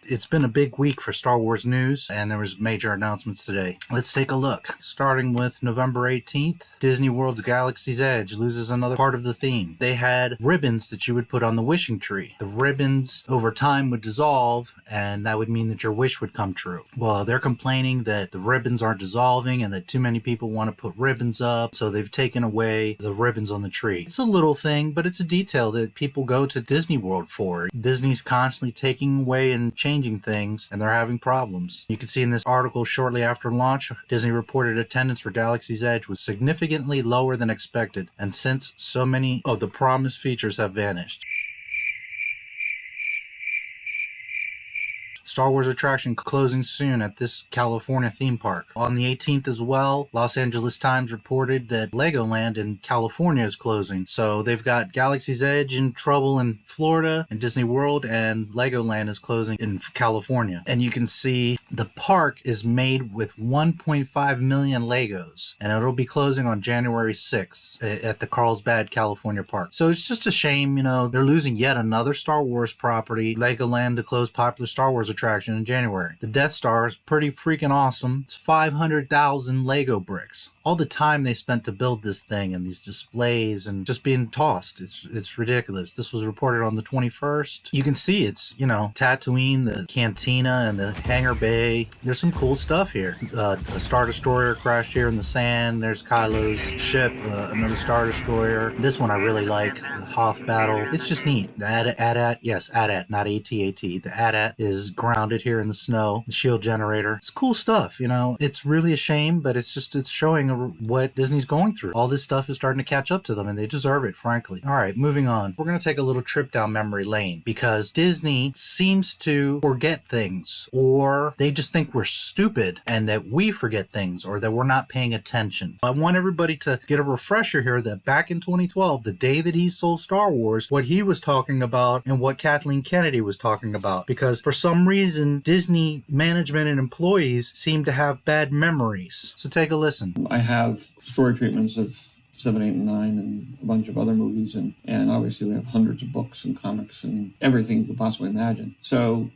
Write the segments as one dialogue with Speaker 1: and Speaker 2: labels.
Speaker 1: It's been a big week for Star Wars news, and there was major announcements today. Let's take a look. Starting with November 18th, Disney World's Galaxy's Edge loses another part of the theme. They had ribbons that you would put on the wishing tree. The ribbons over time would dissolve, and that would mean that your wish would come true. Well, they're complaining that the ribbons aren't dissolving and that too many people want to put ribbons up, so they've taken away the ribbons on the tree. It's a little thing, but it's a detail that people go to Disney World for. Disney's constantly taking away and changing things, and they're having problems. You can see in this article shortly after launch, Disney reported attendance for Galaxy's Edge was significantly lower than expected, and since so many of the promised features have vanished. Star Wars attraction closing soon at this California theme park. On the 18th as well, Los Angeles Times reported that Legoland in California is closing. So they've got Galaxy's Edge in trouble in Florida and Disney World, and Legoland is closing in California. And you can see the park is made with 1.5 million Legos, and it'll be closing on January 6th at the Carlsbad, California park. So it's just a shame, they're losing yet another Star Wars property, Legoland, to close popular Star Wars attraction in January. The Death Star is pretty freaking awesome. It's 500,000 Lego bricks. All the time they spent to build this thing and these displays and just being tossed. It's ridiculous. This was reported on the 21st. You can see it's, Tatooine, the cantina, and the hangar bay. There's some cool stuff here. A Star Destroyer crashed here in the sand. There's Kylo's ship, another Star Destroyer. This one I really like, the Hoth battle. It's just neat. The AT-AT, yes, AT-AT, not AT-AT. The AT-AT is grounded here in the snow. The shield generator. It's cool stuff, It's really a shame, but it's showing what Disney's going through. All this stuff is starting to catch up to them, and they deserve it, frankly. All right, moving on. We're going to take a little trip down memory lane because Disney seems to forget things, or they just think we're stupid and that we forget things, or that we're not paying attention. I want everybody to get a refresher here that back in 2012, the day that he sold Star Wars, what he was talking about and what Kathleen Kennedy was talking about, because for some reason, Disney management and employees seem to have bad memories. So take a listen.
Speaker 2: I have story treatments of 7, 8, and 9 and a bunch of other movies, and obviously we have hundreds of books and comics and everything you could possibly imagine. So,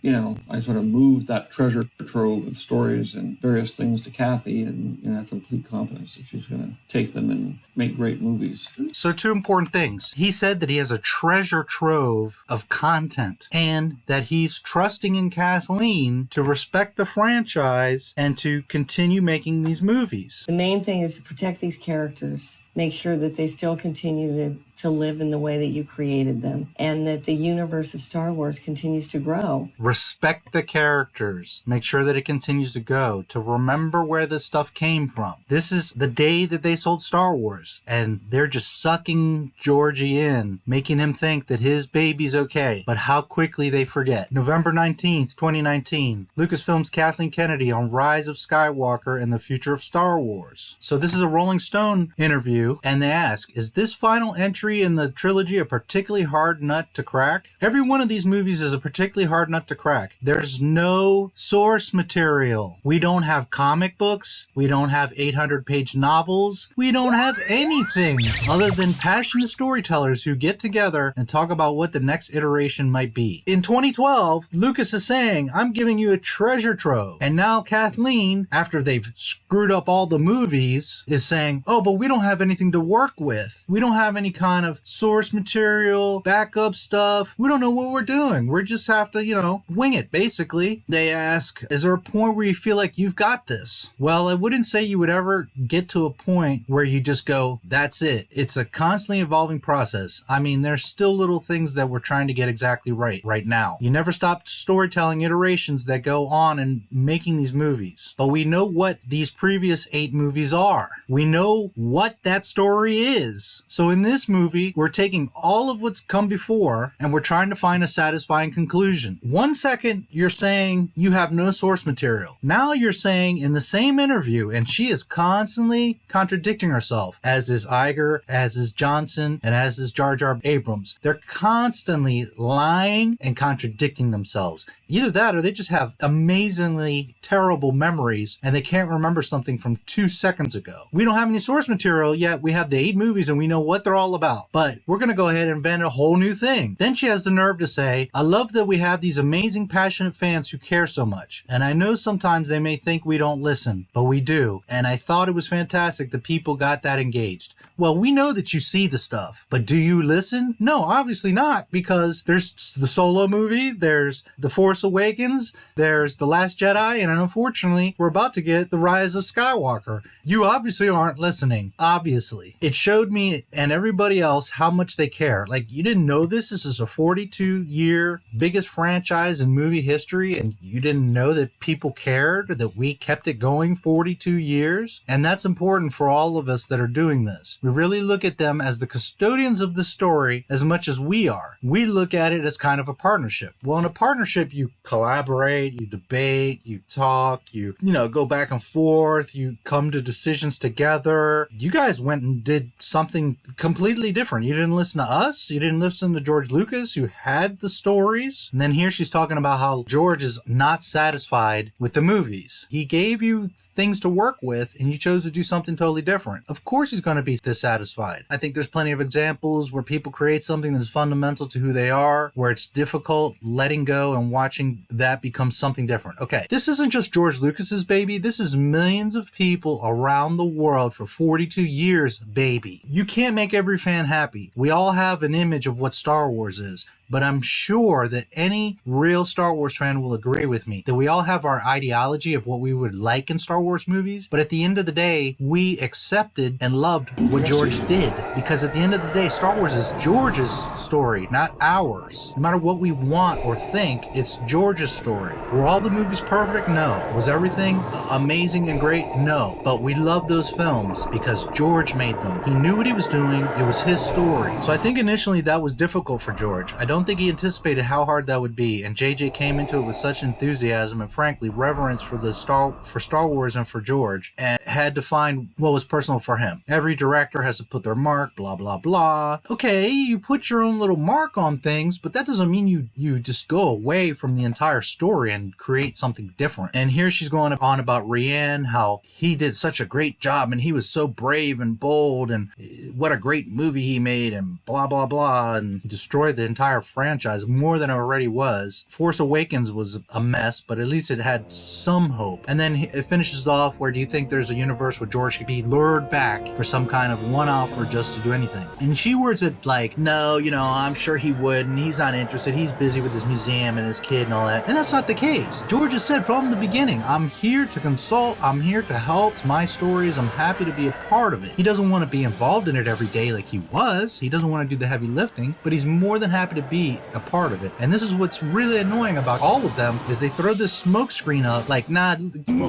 Speaker 2: I sort of moved that treasure trove of stories and various things to Kathy, and I have complete confidence that she's going to take them and make great movies.
Speaker 1: So 2 important things. He said that he has a treasure trove of content and that he's trusting in Kathleen to respect the franchise and to continue making these movies.
Speaker 3: The main thing is to protect these characters. Make sure that they still continue to live in the way that you created them, and that the universe of Star Wars continues to grow.
Speaker 1: Respect the characters. Make sure that it continues to go, to remember where this stuff came from. This is the day that they sold Star Wars, and they're just sucking Georgie in, making him think that his baby's okay, but how quickly they forget. November 19th, 2019, Lucasfilm's Kathleen Kennedy on Rise of Skywalker and the Future of Star Wars. So this is a Rolling Stone interview, and they ask, is this final entry in the trilogy a particularly hard nut to crack? Every one of these movies is a particularly hard nut to crack. There's no source material. We don't have comic books. We don't have 800-page novels. We don't have anything other than passionate storytellers who get together and talk about what the next iteration might be. In 2012, Lucas is saying, I'm giving you a treasure trove. And now Kathleen, after they've screwed up all the movies, is saying, oh, but we don't have anything to work with. We don't have any kind of source material, backup stuff. We don't know what we're doing. We just have to, wing it, basically. They ask, is there a point where you feel like you've got this? Well, I wouldn't say you would ever get to a point where you just go, that's it. It's a constantly evolving process. I mean, there's still little things that we're trying to get exactly right now. You never stop storytelling iterations that go on and making these movies. But we know what these previous 8 movies are. We know what that story is. So in this movie, we're taking all of what's come before and we're trying to find a satisfying conclusion. 1 second, you're saying you have no source material. Now you're saying in the same interview, and she is constantly contradicting herself, as is Iger, as is Johnson, and as is Jar Jar Abrams. They're constantly lying and contradicting themselves. Either that or they just have amazingly terrible memories and they can't remember something from 2 seconds ago. We don't have any source material yet. We have the 8 movies and we know what they're all about. out. But we're going to go ahead and invent a whole new thing. Then she has the nerve to say, I love that we have these amazing, passionate fans who care so much. And I know sometimes they may think we don't listen, but we do. And I thought it was fantastic that people got that engaged. Well, we know that you see the stuff, but do you listen? No, obviously not, because there's the Solo movie, there's The Force Awakens, there's The Last Jedi, and unfortunately, we're about to get The Rise of Skywalker. You obviously aren't listening. Obviously. It showed me and everybody else how much they care. Like, you didn't know this. This is a 42-year biggest franchise in movie history, and you didn't know that people cared, that we kept it going 42 years. And that's important for all of us that are doing this. We really look at them as the custodians of the story as much as we are. We look at it as kind of a partnership. Well, in a partnership, you collaborate, you debate, you talk, you go back and forth, you come to decisions together. You guys went and did something completely different. You didn't listen to us. You didn't listen to George Lucas, who had the stories. And then here she's talking about how George is not satisfied with the movies. He gave you things to work with, and you chose to do something totally different. Of course he's going to be dissatisfied. I think there's plenty of examples where people create something that is fundamental to who they are, where it's difficult letting go and watching that become something different. Okay, this isn't just George Lucas's baby. This is millions of people around the world for 42 years, baby. You can't make every fan happy. We all have an image of what Star Wars is. But I'm sure that any real Star Wars fan will agree with me that we all have our ideology of what we would like in Star Wars movies. But at the end of the day, we accepted and loved what George did. Because at the end of the day, Star Wars is George's story, not ours. No matter what we want or think, it's George's story. Were all the movies perfect? No. Was everything amazing and great? No. But we love those films because George made them. He knew what he was doing. It was his story. So I think initially that was difficult for George. I don't think he anticipated how hard that would be, and JJ came into it with such enthusiasm and frankly reverence for Star Wars and for George, and had to find what was personal for him. Every director has to put their mark, blah blah blah. Okay, you put your own little mark on things, but that doesn't mean you just go away from the entire story and create something different. And here she's going on about Rian, how he did such a great job and he was so brave and bold and what a great movie he made and blah blah blah, and he destroyed the entire franchise more than it already was. Force Awakens was a mess, but at least it had some hope. And then it finishes off where do you think there's a universe where George could be lured back for some kind of one-off or just to do anything? And she words it like, no, I'm sure he would, and he's not interested. He's busy with his museum and his kid and all that. And that's not the case. George has said from the beginning, I'm here to consult, I'm here to help. It's my stories. I'm happy to be a part of it. He doesn't want to be involved in it every day like he was. He doesn't want to do the heavy lifting, but he's more than happy to be a part of it. And this is what's really annoying about all of them is they throw this smoke screen up like, nah,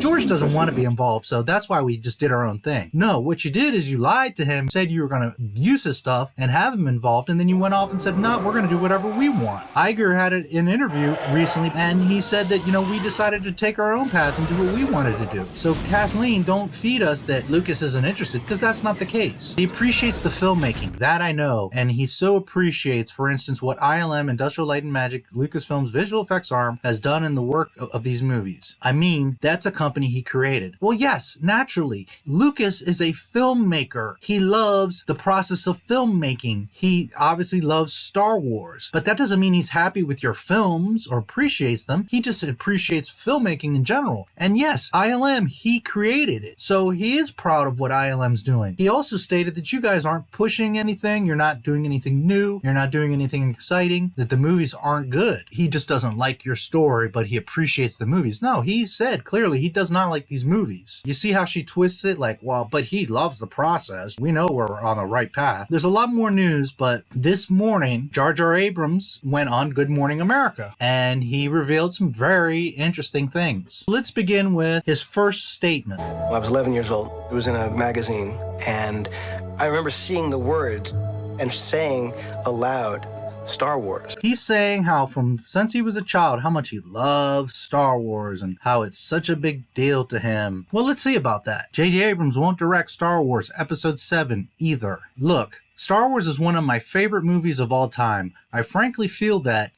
Speaker 1: George doesn't want to be involved, so that's why we just did our own thing. No, what you did is you lied to him, said you were going to use his stuff and have him involved, and then you went off and said, no, we're going to do whatever we want. Iger had an interview recently, and he said that, we decided to take our own path and do what we wanted to do. So Kathleen, don't feed us that Lucas isn't interested, because that's not the case. He appreciates the filmmaking, that I know, and he so appreciates, for instance, what ILM, Industrial Light and Magic, Lucasfilm's visual effects arm, has done in the work of these movies. I mean, that's a company he created. Well, yes, naturally. Lucas is a filmmaker. He loves the process of filmmaking. He obviously loves Star Wars. But that doesn't mean he's happy with your films or appreciates them. He just appreciates filmmaking in general. And yes, ILM, he created it. So he is proud of what ILM's doing. He also stated that you guys aren't pushing anything. You're not doing anything new. You're not doing anything exciting. That the movies aren't good. He just doesn't like your story, but he appreciates the movies. No, he said clearly he does not like these movies. You see how she twists it? Like, well, but he loves the process. We know we're on the right path. There's a lot more news, but this morning, Jar Jar Abrams went on Good Morning America, and he revealed some very interesting things. Let's begin with his first statement.
Speaker 4: Well, I was 11 years old. It was in a magazine, and I remember seeing the words and saying aloud, Star Wars.
Speaker 1: He's saying how since he was a child, how much he loves Star Wars and how it's such a big deal to him. Well, let's see about that. J.J. Abrams won't direct Star Wars Episode 7 either. Look, Star Wars is one of my favorite movies of all time. I frankly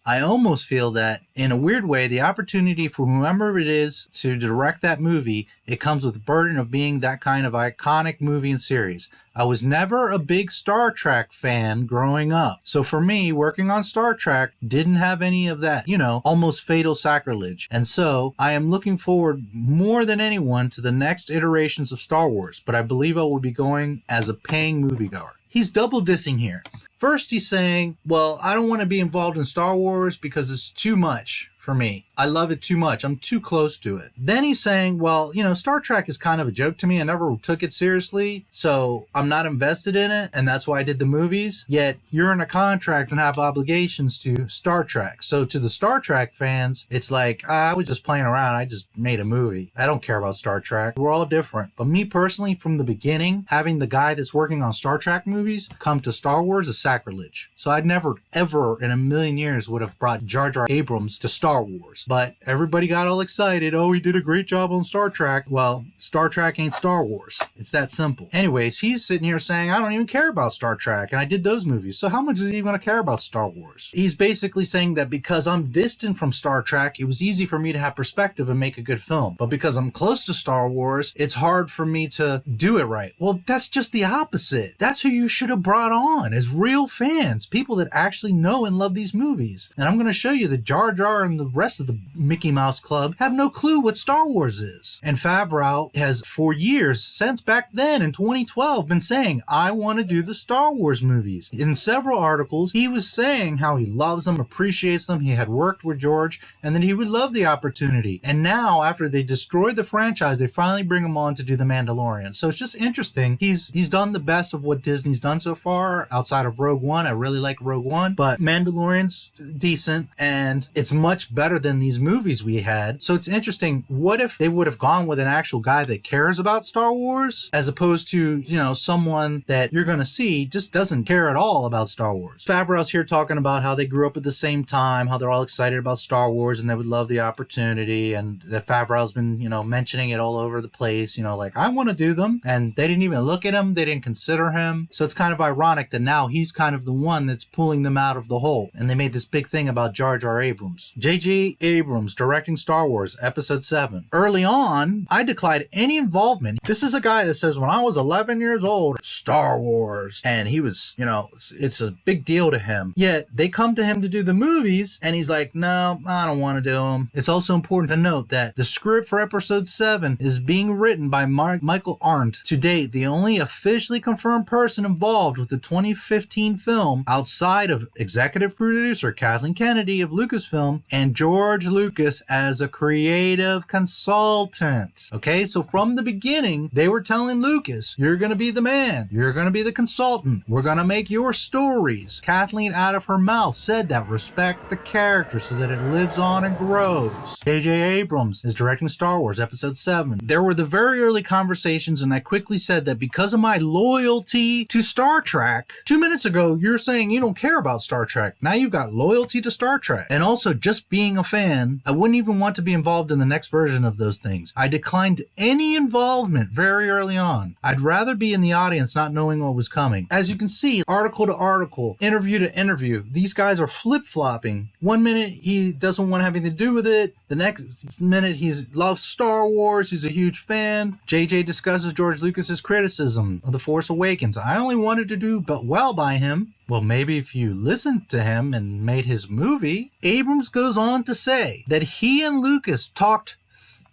Speaker 1: almost feel that, in a weird way, the opportunity for whoever it is to direct that movie, it comes with the burden of being that kind of iconic movie and series. I was never a big Star Trek fan growing up. So for me, working on Star Trek didn't have any of that, almost fatal sacrilege. And so I am looking forward more than anyone to the next iterations of Star Wars, but I believe I will be going as a paying moviegoer. He's double dissing here. First, he's saying, well, I don't want to be involved in Star Wars because it's too much for me. I love it too much. I'm too close to it. Then he's saying, well, Star Trek is kind of a joke to me. I never took it seriously, so I'm not invested in it, and that's why I did the movies. Yet you're in a contract and have obligations to Star Trek. So to the Star Trek fans, it's like, I was just playing around. I just made a movie. I don't care about Star Trek. We're all different. But me personally, from the beginning, having the guy that's working on Star Trek movies come to Star Wars is sacrilege. So I'd never, ever in a million years would have brought Jar Jar Abrams to Star Wars. But everybody got all excited. Oh, he did a great job on Star Trek. Well, Star Trek ain't Star Wars. It's that simple. Anyways, he's sitting here saying, I don't even care about Star Trek, and I did those movies. So how much is he going to care about Star Wars? He's basically saying that because I'm distant from Star Trek, it was easy for me to have perspective and make a good film. But because I'm close to Star Wars, it's hard for me to do it right. Well, that's just the opposite. That's who you should have brought on as real fans, people that actually know and love these movies. And I'm going to show you that Jar Jar and the rest of the Mickey Mouse Club have no clue what Star Wars is. And Favreau has for years, since back then in 2012, been saying, I want to do the Star Wars movies. In several articles, he was saying how he loves them, appreciates them, he had worked with George, and that he would love the opportunity. And now, after they destroyed the franchise, they finally bring him on to do The Mandalorian. So it's just interesting. He's done the best of what Disney's done so far, outside of Rogue One. I really like Rogue One, but Mandalorian's decent, and it's much better than these movies we had. So it's interesting. What if they would have gone with an actual guy that cares about Star Wars, as opposed to, someone that you're going to see just doesn't care at all about Star Wars? Favreau's here talking about how they grew up at the same time, how they're all excited about Star Wars and they would love the opportunity, and that Favreau's been, mentioning it all over the place, like, I want to do them, and they didn't even look at him, they didn't consider him. So it's kind of ironic that now he's kind of the one that's pulling them out of the hole. And they made this big thing about Jar Jar Abrams. J.J. Abrams directing Star Wars Episode 7. Early on, I declined any involvement. This is a guy that says, when I was 11 years old, Star Wars, and he was, it's a big deal to him. Yet they come to him to do the movies, and he's like, no, I don't want to do them. It's also important to note that the script for Episode 7 is being written by Michael Arndt. To date, the only officially confirmed person involved with the 2015 film, outside of executive producer Kathleen Kennedy of Lucasfilm and George Lucas as a creative consultant. Okay, so from the beginning, they were telling Lucas, you're going to be the man. You're going to be the consultant. We're going to make your stories. Kathleen, out of her mouth, said that. Respect the character so that it lives on and grows. J.J. Abrams is directing Star Wars Episode 7. There were the very early conversations, and I quickly said that because of my loyalty to Star Trek, 2 minutes ago, you're saying you don't care about Star Trek. Now you've got loyalty to Star Trek. And also, just being a fan, I wouldn't even want to be involved in the next version of those things. I declined any involvement very early on. I'd rather be in the audience not knowing what was coming. As you can see, article to article, interview to interview, these guys are flip-flopping. 1 minute he doesn't want to have anything to do with it. The next minute he loves Star Wars. He's a huge fan. JJ discusses George Lucas's criticism of The Force Awakens. I only wanted to do well by him. Well, maybe if you listened to him and made his movie. Abrams goes on to say that he and Lucas talked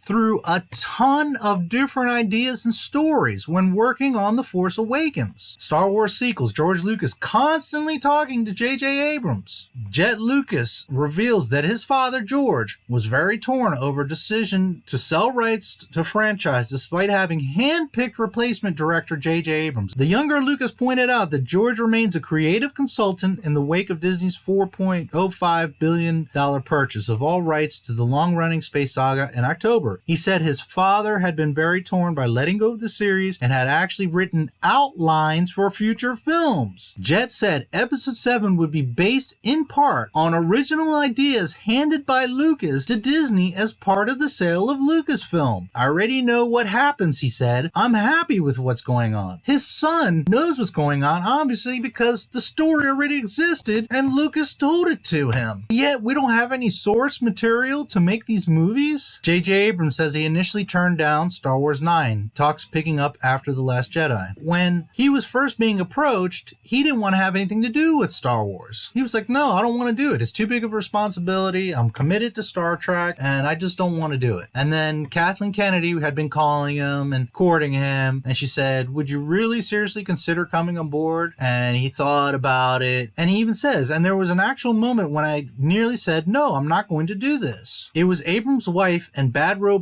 Speaker 1: through a ton of different ideas and stories when working on The Force Awakens. Star Wars sequels, George Lucas constantly talking to J.J. Abrams. Jet Lucas reveals that his father, George, was very torn over decision to sell rights to franchise despite having hand-picked replacement director J.J. Abrams. The younger Lucas pointed out that George remains a creative consultant in the wake of Disney's $4.05 billion purchase of all rights to the long-running space saga in October. He said his father had been very torn by letting go of the series and had actually written outlines for future films. Jet said Episode 7 would be based in part on original ideas handed by Lucas to Disney as part of the sale of Lucasfilm. I already know what happens, he said. I'm happy with what's going on. His son knows what's going on, obviously, because the story already existed and Lucas told it to him. Yet we don't have any source material to make these movies? J.J. Abrams says he initially turned down Star Wars 9, talks picking up after The Last Jedi. When he was first being approached, he didn't want to have anything to do with Star Wars. He was like, no, I don't want to do it. It's too big of a responsibility. I'm committed to Star Trek and I just don't want to do it. And then Kathleen Kennedy had been calling him and courting him, and she said, would you really seriously consider coming on board? And he thought about it, and he even says, and there was an actual moment when I nearly said, no, I'm not going to do this. It was Abrams' wife and Bad Robot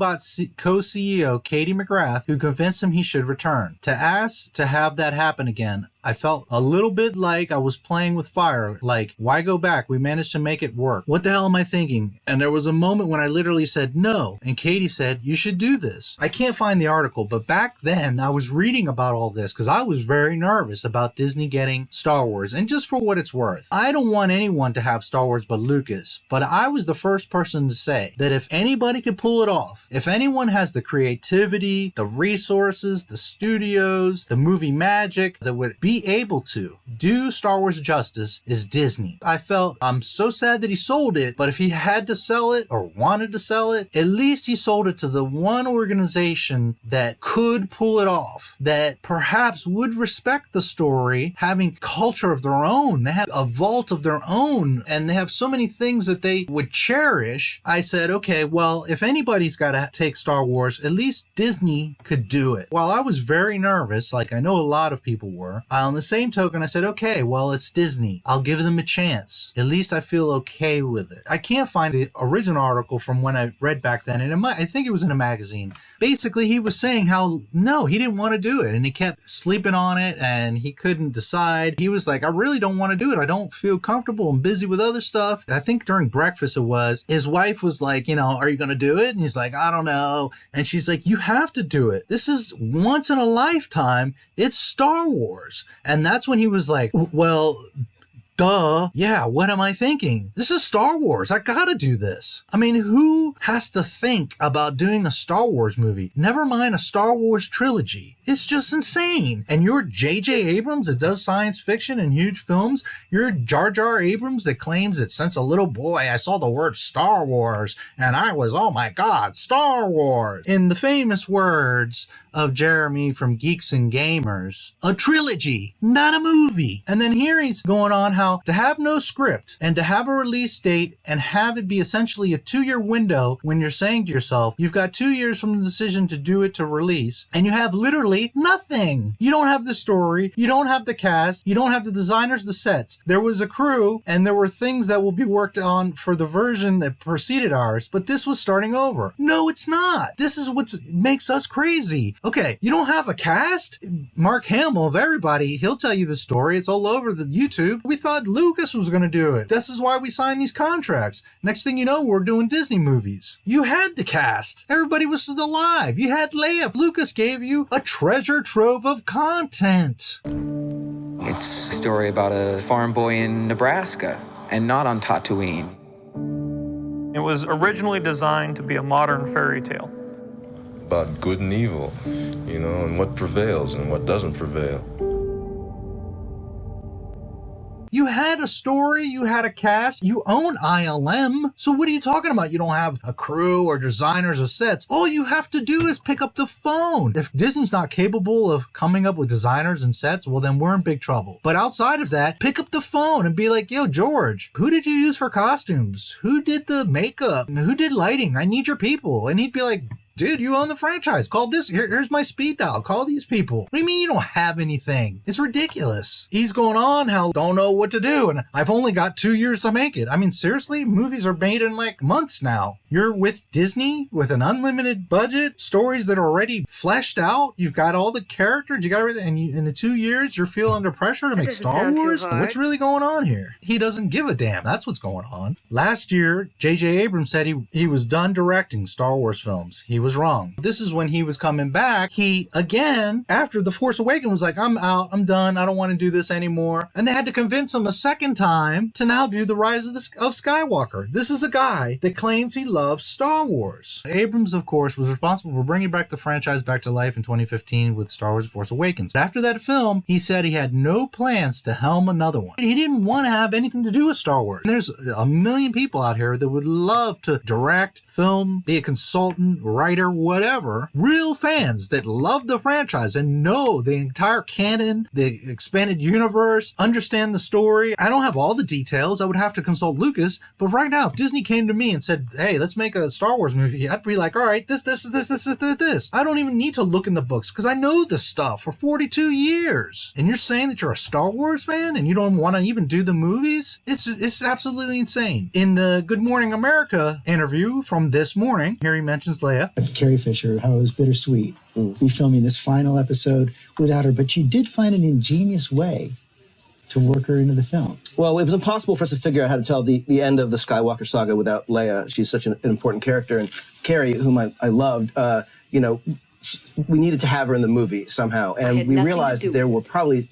Speaker 1: co-CEO Katie McGrath who convinced him he should return. To ask to have that happen again, I felt a little bit like I was playing with fire. Like, why go back? We managed to make it work. What the hell am I thinking? And there was a moment when I literally said no. And Katie said, you should do this. I can't find the article, but back then I was reading about all this because I was very nervous about Disney getting Star Wars. And just for what it's worth, I don't want anyone to have Star Wars but Lucas. But I was the first person to say that if anybody could pull it off, if anyone has the creativity, the resources, the studios, the movie magic that would be able to do Star Wars justice, is Disney. I felt I'm so sad that he sold it, but if he had to sell it or wanted to sell it, at least he sold it to the one organization that could pull it off, that perhaps would respect the story, having culture of their own. They have a vault of their own, and they have so many things that they would cherish. I said, okay, well, if anybody's got to take Star Wars, at least Disney could do it. While I was very nervous, like I know a lot of people were, on the same token, I said, okay, well, it's Disney. I'll give them a chance. At least I feel okay with it. I can't find the original article from when I read back then, and I think it was in a magazine. Basically, he was saying how, no, he didn't want to do it, and he kept sleeping on it, and he couldn't decide. He was like, I really don't want to do it. I don't feel comfortable. I'm busy with other stuff. I think during breakfast it was, his wife was like, are you going to do it? And he's like, I don't know. And she's like, you have to do it. This is once in a lifetime. It's Star Wars. And that's when he was like, well, duh. Yeah, what am I thinking? This is Star Wars. I gotta do this. I mean, who has to think about doing a Star Wars movie? Never mind a Star Wars trilogy. It's just insane. And you're J.J. Abrams that does science fiction and huge films. You're Jar Jar Abrams that claims that since a little boy I saw the word Star Wars and I was, oh my God, Star Wars. In the famous words of Jeremy from Geeks and Gamers, a trilogy, not a movie. And then here he's going on how to have no script and to have a release date and have it be essentially a 2-year window when you're saying to yourself, you've got 2 years from the decision to do it to release, and you have literally nothing. You don't have the story, you don't have the cast, you don't have the designers, the sets. There was a crew and there were things that will be worked on for the version that preceded ours, but this was starting over. No, it's not. This is what makes us crazy. Okay, you don't have a cast? Mark Hamill, of everybody, he'll tell you the story. It's all over the YouTube. We thought Lucas was going to do it. This is why we signed these contracts. Next thing you know, we're doing Disney movies. You had the cast. Everybody was alive. You had Leia. Lucas gave you a treasure trove of content.
Speaker 5: It's a story about a farm boy in Nebraska and not on Tatooine.
Speaker 6: It was originally designed to be a modern fairy tale.
Speaker 7: About good and evil, and what prevails and what doesn't prevail.
Speaker 1: You had a story, you had a cast, you own ILM. So what are you talking about? You don't have a crew or designers or sets. All you have to do is pick up the phone. If Disney's not capable of coming up with designers and sets, well, then we're in big trouble. But outside of that, pick up the phone and be like, yo, George, who did you use for costumes? Who did the makeup? Who did lighting? I need your people. And he'd be like, dude, you own the franchise. Call this. Here's my speed dial. Call these people. What do you mean you don't have anything? It's ridiculous. He's going on how don't know what to do, and I've only got 2 years to make it. I mean, seriously, movies are made in like months now. You're with Disney with an unlimited budget, stories that are already fleshed out. You've got all the characters. You got everything, and in the 2 years, you're feeling under pressure to make Star Wars. What's really going on here? He doesn't give a damn. That's what's going on. Last year, J.J. Abrams said he was done directing Star Wars films. He was was wrong. This is when he was coming back. He, again, after The Force Awakens, was like, I'm out, I'm done, I don't want to do this anymore. And they had to convince him a second time to now do The Rise of Skywalker. This is a guy that claims he loves Star Wars. Abrams, of course, was responsible for bringing back the franchise back to life in 2015 with Star Wars The Force Awakens. After that film, he said he had no plans to helm another one. He didn't want to have anything to do with Star Wars. And there's a million people out here that would love to direct, film, be a consultant, writer, whatever. Real fans that love the franchise and know the entire canon, the expanded universe, understand the story. I don't have all the details. I would have to consult Lucas. But right now, if Disney came to me and said, hey, let's make a Star Wars movie, I'd be like, all right, this. I don't even need to look in the books because I know this stuff for 42 years. And you're saying that you're a Star Wars fan and you don't want to even do the movies? It's absolutely insane. In the Good Morning America interview from this morning, here he mentions Leia.
Speaker 8: Carrie Fisher, how it was bittersweet refilming this final episode without her, but you did find an ingenious way to work her into the film.
Speaker 9: Well, it was impossible for us to figure out how to tell the end of the Skywalker saga without Leia. She's such an important character. And Carrie, whom I loved, we needed to have her in the movie somehow. And we realized there were probably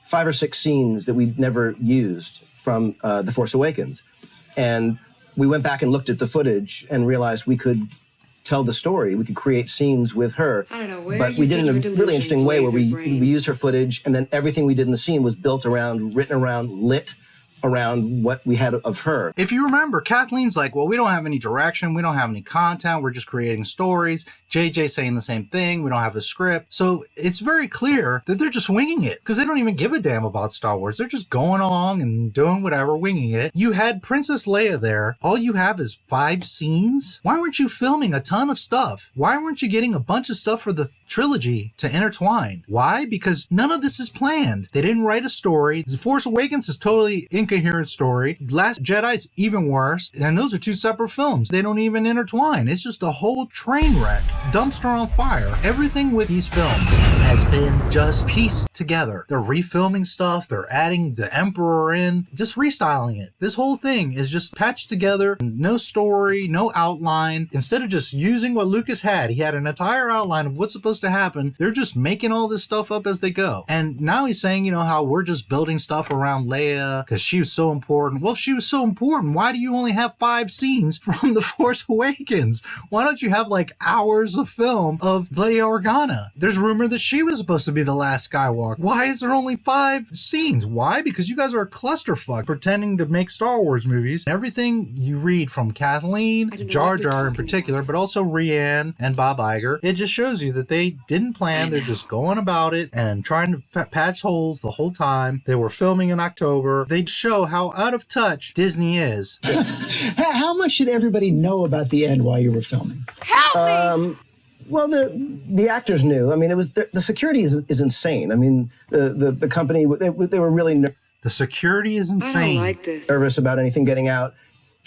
Speaker 9: 5 or 6 scenes that we'd never used from The Force Awakens. And we went back and looked at the footage and realized we could tell the story. We could create scenes with her.
Speaker 3: I don't know where
Speaker 9: but
Speaker 3: you
Speaker 9: we did it
Speaker 3: get
Speaker 9: in a
Speaker 3: your
Speaker 9: really interesting way where
Speaker 3: delusions,
Speaker 9: we
Speaker 3: laser brain.
Speaker 9: used her footage, and then everything we did in the scene was built around, written around, lit around what we had of her.
Speaker 1: If you remember, Kathleen's like, well, we don't have any direction, we don't have any content, we're just creating stories. JJ saying the same thing, we don't have a script. So it's very clear that they're just winging it because they don't even give a damn about Star Wars. They're just going along and doing whatever, winging it. You had Princess Leia there. All you have is 5 scenes. Why weren't you filming a ton of stuff? Why weren't you getting a bunch of stuff for the trilogy to intertwine? Why? Because none of this is planned. They didn't write a story. The Force Awakens is totally incoherent story. Last Jedi's even worse. And those are 2 separate films. They don't even intertwine. It's just a whole train wreck. Dumpster on fire. Everything with these films has been just pieced together. They're refilming stuff. They're adding the Emperor in. Just restyling it. This whole thing is just patched together. No story, no outline. Instead of just using what Lucas had, he had an entire outline of what's supposed to happen. They're just making all this stuff up as they go. And now he's saying, how we're just building stuff around Leia because she was so important. Well, if she was so important, why do you only have 5 scenes from The Force Awakens? Why don't you have like hours of film of Leia Organa? There's rumor that she was supposed to be the last Skywalker. Why is there only 5 scenes? Why? Because you guys are a clusterfuck pretending to make Star Wars movies. Everything you read from Kathleen, Jar Jar in particular, but also Rhiann and Bob Iger, it just shows you that they didn't plan. They're just going about it and trying to patch holes the whole time. They were filming in October. They show how out of touch Disney is.
Speaker 8: How much should everybody know about the end while you were filming?
Speaker 9: Well, the actors knew. I mean, it was the security is insane. I mean, the company, they were really
Speaker 1: The security is insane.
Speaker 3: I don't like this.
Speaker 9: nervous about anything getting out.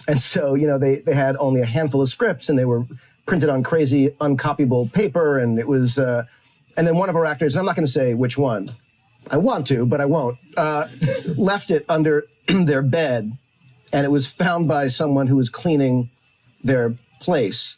Speaker 9: And so, they had only a handful of scripts and they were printed on crazy uncopyable paper. And it was, and then one of our actors, and I'm not going to say which one, I want to, but I won't, left it under their bed. And it was found by someone who was cleaning their place.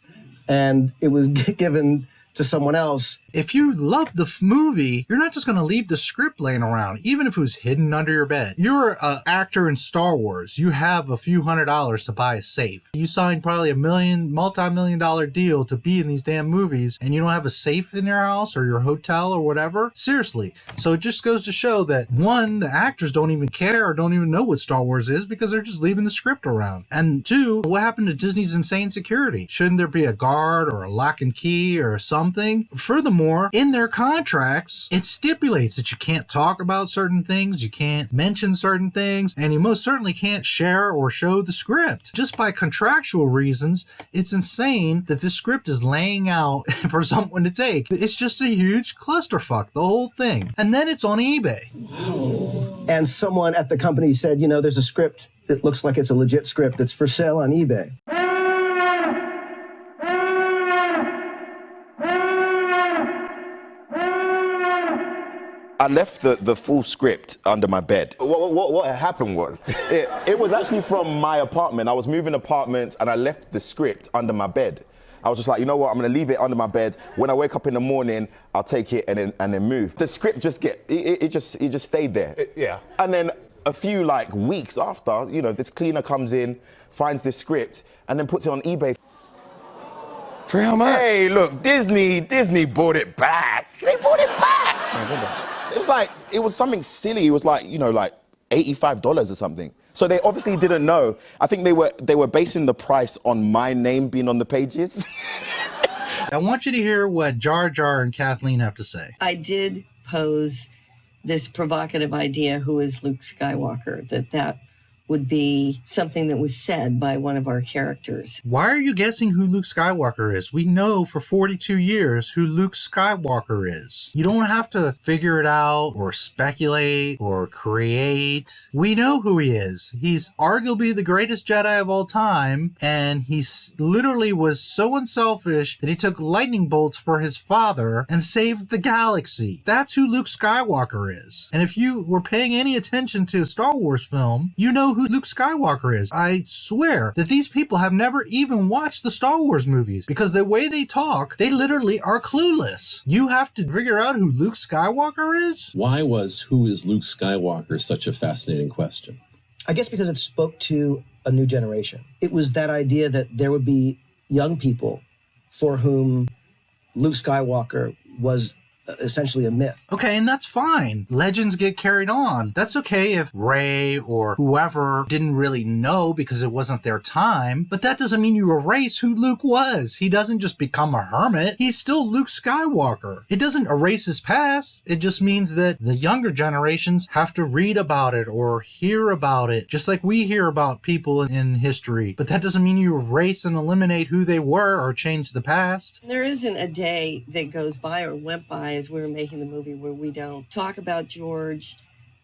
Speaker 9: And it was given to someone else.
Speaker 1: If you love the movie, you're not just going to leave the script laying around, even if it was hidden under your bed. You're an actor in Star Wars. You have a few $100s to buy a safe. You signed probably a multi-million-dollar deal to be in these damn movies, and you don't have a safe in your house or your hotel or whatever? Seriously. So it just goes to show that, 1, the actors don't even care or don't even know what Star Wars is because they're just leaving the script around. And 2, what happened to Disney's insane security? Shouldn't there be a guard or a lock and key or something? Furthermore, in their contracts, it stipulates that you can't talk about certain things, you can't mention certain things, and you most certainly can't share or show the script. Just by contractual reasons, it's insane that this script is laying out for someone to take. It's just a huge clusterfuck, the whole thing. And then it's on eBay.
Speaker 9: And someone at the company said, there's a script that looks like it's a legit script that's for sale on eBay.
Speaker 10: I left the full script under my bed. What happened was, it was actually from my apartment. I was moving apartments and I left the script under my bed. I was just like, you know what, I'm gonna leave it under my bed. When I wake up in the morning, I'll take it and then move. The script just it just stayed there.
Speaker 11: Yeah.
Speaker 10: And then a few like weeks after, you know, this cleaner comes in, finds this script, and then puts it on eBay.
Speaker 11: For how much?
Speaker 10: Hey, look, Disney bought it back. They bought it back. It was like, it was something silly. It was like, you know, like $85 or something. So they obviously didn't know. I think they were basing the price on my name being on the pages.
Speaker 1: I want you to hear what Jar Jar and Kathleen have to say.
Speaker 3: I did pose this provocative idea, who is Luke Skywalker, that would be something that was said by one of our characters.
Speaker 1: Why are you guessing who Luke Skywalker is? We know for 42 years who Luke Skywalker is. You don't have to figure it out or speculate or create. We know who he is. He's arguably the greatest Jedi of all time, and he literally was so unselfish that he took lightning bolts for his father and saved the galaxy. That's who Luke Skywalker is. And if you were paying any attention to a Star Wars film, you know who Luke Skywalker is. I swear that these people have never even watched the Star Wars movies, because the way they talk, they literally are clueless. You have to figure out who Luke Skywalker is?
Speaker 11: Why was who is Luke Skywalker such a fascinating question?
Speaker 9: I guess because it spoke to a new generation. It was that idea that there would be young people for whom Luke Skywalker was essentially a myth.
Speaker 1: Okay, and that's fine. Legends get carried on. That's okay if Rey or whoever didn't really know because it wasn't their time, but that doesn't mean you erase who Luke was. He doesn't just become a hermit. He's still Luke Skywalker. It doesn't erase his past. It just means that the younger generations have to read about it or hear about it, just like we hear about people in history. But that doesn't mean you erase and eliminate who they were or change the past.
Speaker 3: There isn't a day that goes by or went by as we were making the movie where we don't talk about George.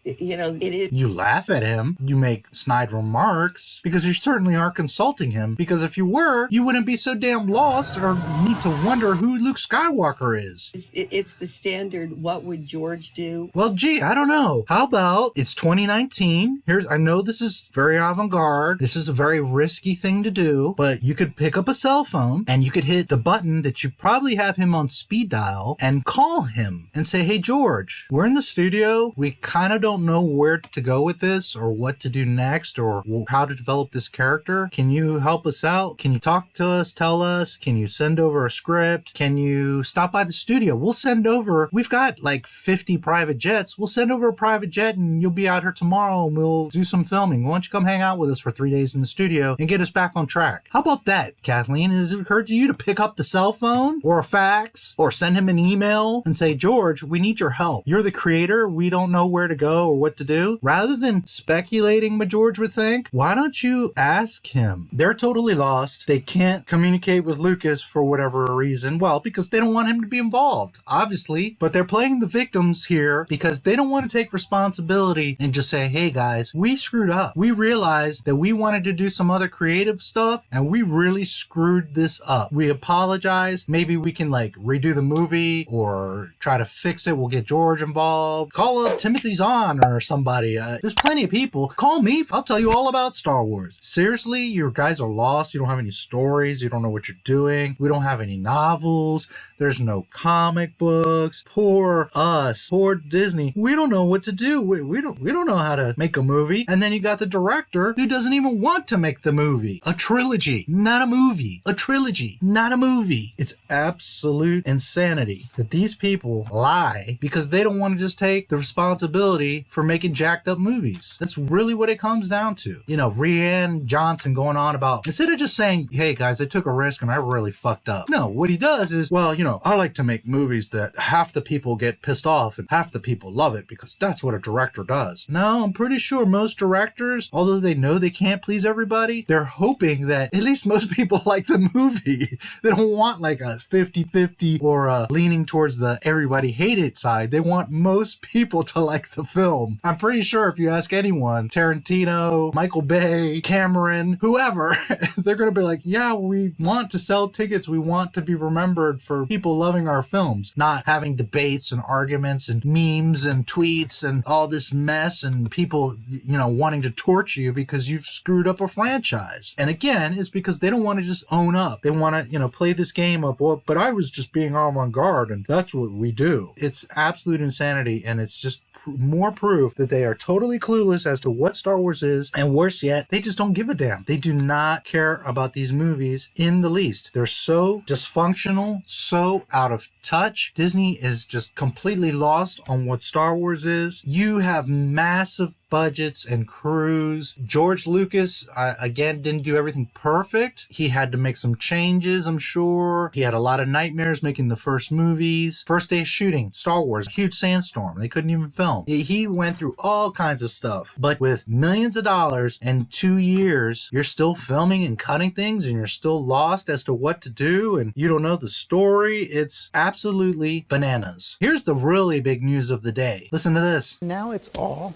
Speaker 3: You know, it is.
Speaker 1: You laugh at him, you make snide remarks, because you certainly aren't consulting him, because if you were, you wouldn't be so damn lost or need to wonder who Luke Skywalker is.
Speaker 3: It's the standard, what would George do?
Speaker 1: Well, gee, I don't know. How about it's 2019? I know this is very avant-garde. This is a very risky thing to do, but you could pick up a cell phone and you could hit the button that you probably have him on speed dial and call him and say, hey, George, we're in the studio. We kind of don't know where to go with this or what to do next or how to develop this character. Can you help us out? Can you talk to us, tell us? Can you send over a script? Can you stop by the studio? We've got like 50 private jets. We'll send over a private jet and you'll be out here tomorrow and we'll do some filming. Why don't you come hang out with us for 3 days in the studio and get us back on track? How about that, Kathleen? Has it occurred to you to pick up the cell phone or a fax or send him an email and say, George, we need your help. You're the creator. We don't know where to go or what to do. Rather than speculating what George would think, why don't you ask him? They're totally lost. They can't communicate with Lucas for whatever reason. Well, because they don't want him to be involved, obviously, but they're playing the victims here because they don't want to take responsibility and just say, hey guys, we screwed up. We realized that we wanted to do some other creative stuff and we really screwed this up. We apologize. Maybe we can like redo the movie or try to fix it. We'll get George involved. Call up Timothy Zahn or somebody. There's plenty of people. Call me. I'll tell you all about Star Wars. Seriously, you guys are lost. You don't have any stories. You don't know what you're doing. We don't have any novels. There's no comic books. Poor us. Poor Disney. We don't know what to do. We don't know how to make a movie. And then you got the director who doesn't even want to make the movie. A trilogy, not a movie. A trilogy, not a movie. It's absolute insanity that these people lie because they don't want to just take the responsibility for making jacked up movies. That's really what it comes down to. You know, Rian Johnson going on about, instead of just saying, hey guys, I took a risk and I really fucked up. No, what he does is, well, you know, I like to make movies that half the people get pissed off and half the people love it because that's what a director does. No, I'm pretty sure most directors, although they know they can't please everybody, they're hoping that at least most people like the movie. They don't want like a 50-50 or leaning towards the everybody hate it side. They want most people to like the film. film. I'm pretty sure if you ask anyone, Tarantino, Michael Bay, Cameron, whoever, they're going to be like, yeah, we want to sell tickets. We want to be remembered for people loving our films, not having debates and arguments and memes and tweets and all this mess and people, wanting to torch you because you've screwed up a franchise. And again, it's because they don't want to just own up. They want to, play this game of, well, but I was just being avant-garde and that's what we do. It's absolute insanity, and it's just more proof that they are totally clueless as to what Star Wars is, and worse yet, they just don't give a damn. They do not care about these movies in the least. They're so dysfunctional, so out of touch. Disney is just completely lost on what Star Wars is. You have massive budgets and crews. George Lucas, again, didn't do everything perfect. He had to make some changes, I'm sure. He had a lot of nightmares making the first movies. First day of shooting, Star Wars, huge sandstorm. They couldn't even film. He went through all kinds of stuff. But with millions of dollars and 2 years, you're still filming and cutting things, and you're still lost as to what to do, and you don't know the story. It's absolutely bananas. Here's the really big news of the day. Listen to this.
Speaker 8: Now it's all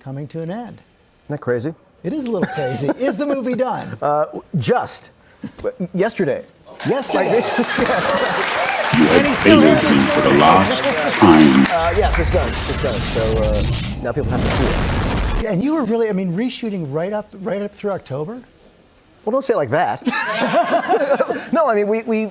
Speaker 8: coming to an end.
Speaker 9: Isn't that crazy?
Speaker 8: It is a little crazy. Is the movie done?
Speaker 9: Just yesterday.
Speaker 8: Yesterday.
Speaker 12: And he's still here this morning. For the last time.
Speaker 9: Yes, it's done. It's done. So now people have to see it.
Speaker 8: And you were really, reshooting right up through October?
Speaker 9: Well, don't say it like that. No,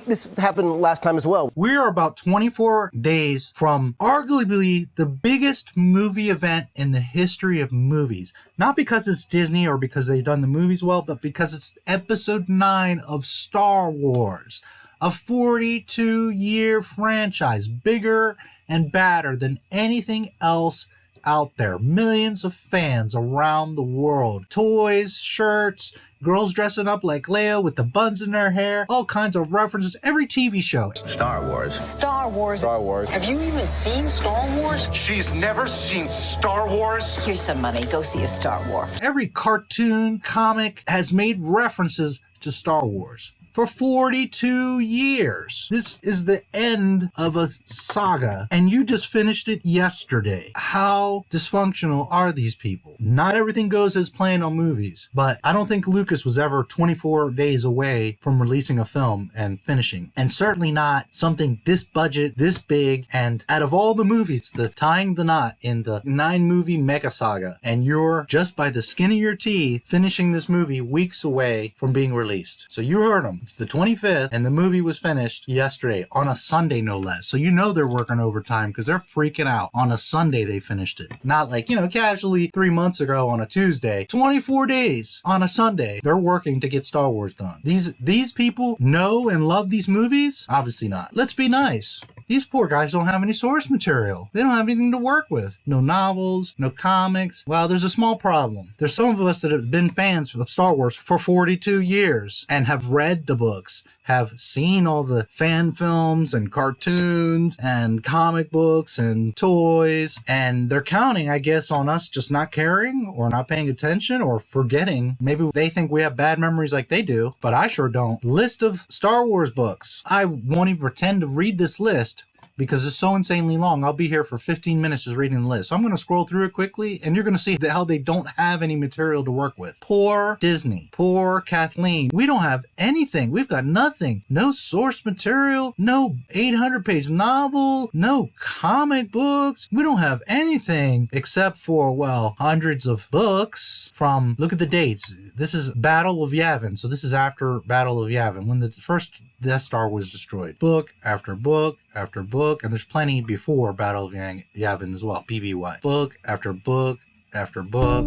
Speaker 9: this happened last time as well.
Speaker 1: We are about 24 days from arguably the biggest movie event in the history of movies. Not because it's Disney or because they've done the movies well, but because it's episode 9 of Star Wars. A 42-year franchise, bigger and badder than anything else out there. Millions of fans around the world. Toys, shirts, girls dressing up like Leia with the buns in their hair, all kinds of references, every TV show.
Speaker 13: Star Wars.
Speaker 14: Star Wars.
Speaker 13: Star Wars.
Speaker 14: Have you even seen Star Wars?
Speaker 13: She's never seen Star Wars.
Speaker 14: Here's some money. Go see a Star Wars.
Speaker 1: Every cartoon, comic has made references to Star Wars. For 42 years. This is the end of a saga, and you just finished it yesterday. How dysfunctional are these people? Not everything goes as planned on movies, but I don't think Lucas was ever 24 days away from releasing a film and finishing. And certainly not something this budget, this big, and out of all the movies, the tying the knot in the 9-movie mega saga, and you're just by the skin of your teeth finishing this movie weeks away from being released. So you heard them. It's the 25th, and the movie was finished yesterday, on a Sunday no less. So you know they're working overtime because they're freaking out. On a Sunday they finished it. Not like, casually 3 months ago on a Tuesday. 24 days on a Sunday. They're working to get Star Wars done. These people know and love these movies? Obviously not. Let's be nice. These poor guys don't have any source material. They don't have anything to work with. No novels, no comics. Well, there's a small problem. There's some of us that have been fans of Star Wars for 42 years and have read the books, have seen all the fan films and cartoons and comic books and toys, and they're counting, I guess, on us just not caring or not paying attention or forgetting. Maybe they think we have bad memories like they do, but I sure don't. List of Star Wars books. I won't even pretend to read this list because it's so insanely long. I'll be here for 15 minutes just reading the list. So I'm going to scroll through it quickly, and you're going to see how they don't have any material to work with. Poor Disney. Poor Kathleen. We don't have anything. We've got nothing. No source material. No 800-page novel. No comic books. We don't have anything except for, hundreds of books from, look at the dates. This is Battle of Yavin. So this is after Battle of Yavin, when the first Death Star was destroyed. Book after book after book, and there's plenty before Battle of Yavin as well, BBY. Book after book after book.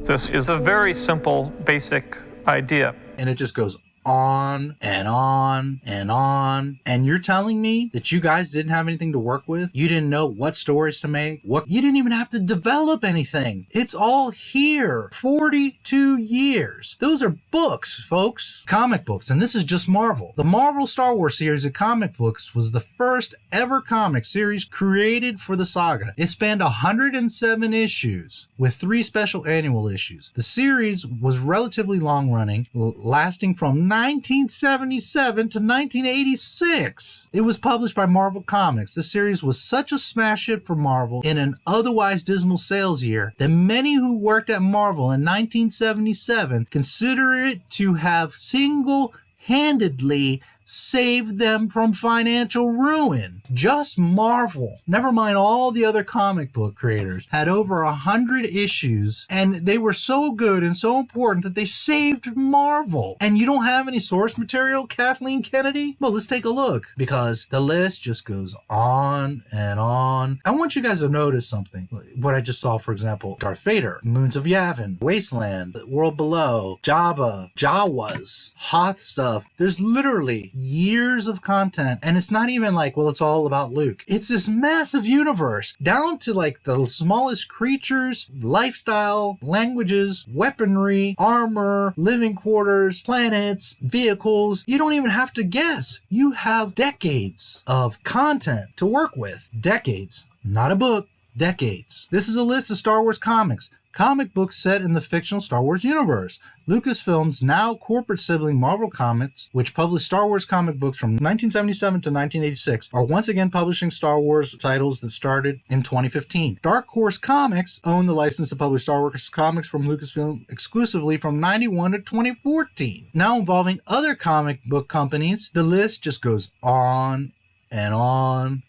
Speaker 6: This is a very simple, basic idea.
Speaker 1: And it just goes on and on and on. And you're telling me that you guys didn't have anything to work with? You didn't know what stories to make? You didn't even have to develop anything. It's all here. 42 years. Those are books, folks. Comic books. And this is just Marvel. The Marvel Star Wars series of comic books was the first ever comic series created for the saga. It spanned 107 issues with 3 special annual issues. The series was relatively long running, lasting from 1977 to 1986. It was published by Marvel Comics. The series was such a smash hit for Marvel in an otherwise dismal sales year that many who worked at Marvel in 1977 consider it to have single-handedly saved them from financial ruin. Just Marvel, never mind all the other comic book creators, had over 100 issues, and they were so good and so important that they saved Marvel. And you don't have any source material, Kathleen Kennedy? Well, let's take a look, because the list just goes on and on. I want you guys to notice something. What I just saw, for example, Darth Vader, Moons of Yavin, Wasteland, World Below, Jabba, Jawas, Hoth stuff. There's literally years of content, and it's not even like, well, it's all about Luke. It's this massive universe, down to like the smallest creatures, lifestyle, languages, weaponry, armor, living quarters, planets, vehicles. You don't even have to guess. You have decades of content to work with. Decades, not a book, decades. This is a list of Star Wars comics. Comic books set in the fictional Star Wars universe. Lucasfilm's now corporate sibling Marvel Comics, which published Star Wars comic books from 1977 to 1986, are once again publishing Star Wars titles that started in 2015. Dark Horse Comics owned the license to publish Star Wars comics from Lucasfilm exclusively from 91 to 2014. Now involving other comic book companies, the list just goes on and on